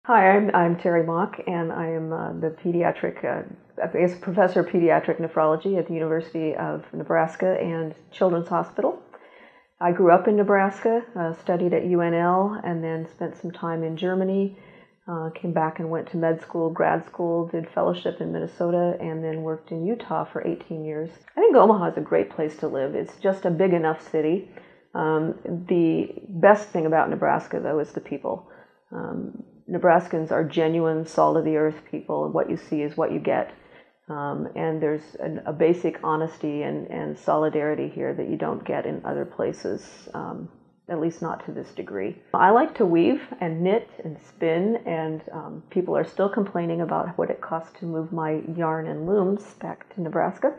Hi, I'm Teri Mauch, and I am the professor of pediatric nephrology at the University of Nebraska and Children's Hospital. I grew up in Nebraska, studied at UNL, and then spent some time in Germany. Came back and went to med school, grad school, did fellowship in Minnesota, and then worked in Utah for 18 years. I think Omaha is a great place to live. It's just a big enough city. The best thing about Nebraska, though, is the people. Nebraskans are genuine, salt-of-the-earth people. What you see is what you get. And there's a basic honesty and solidarity here that you don't get in other places, at least not to this degree. I like to weave and knit and spin, and people are still complaining about what it costs to move my yarn and looms back to Nebraska.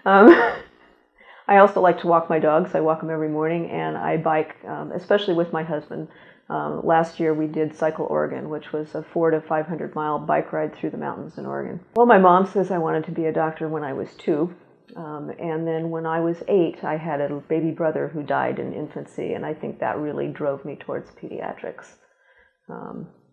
I also like to walk my dogs. I walk them every morning, and I bike, especially with my husband. Last year we did Cycle Oregon, which was a 400 to 500 mile bike ride through the mountains in Oregon. Well, my mom says I wanted to be a doctor when I was 2. And then when I was 8, I had a baby brother who died in infancy, and I think that really drove me towards pediatrics.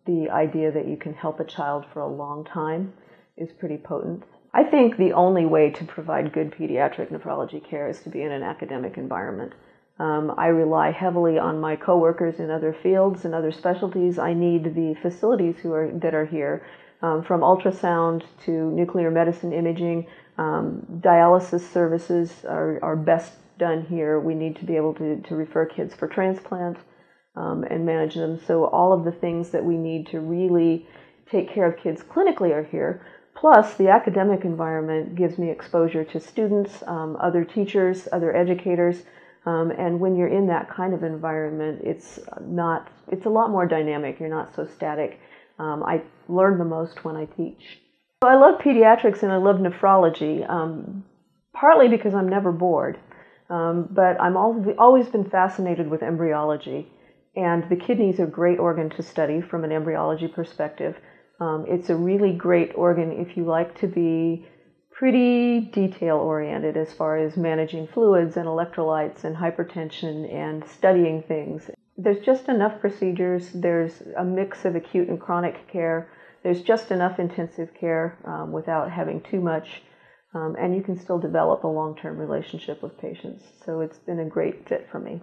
The idea that you can help a child for a long time is pretty potent. I think the only way to provide good pediatric nephrology care is to be in an academic environment. I rely heavily on my coworkers in other fields and other specialties. I need the facilities that are here, from ultrasound to nuclear medicine imaging. Dialysis services are best done here. We need to be able to refer kids for transplant and manage them. So all of the things that we need to really take care of kids clinically are here. Plus, the academic environment gives me exposure to students, other teachers, other educators. And when you're in that kind of environment, it's a lot more dynamic. You're not so static. I learn the most when I teach. So I love pediatrics and I love nephrology, partly because I'm never bored, but I'm always been fascinated with embryology, and the kidneys are a great organ to study from an embryology perspective. It's a really great organ if you like to be pretty detail-oriented as far as managing fluids and electrolytes and hypertension and studying things. There's just enough procedures. There's a mix of acute and chronic care. There's just enough intensive care without having too much, and you can still develop a long-term relationship with patients. So it's been a great fit for me.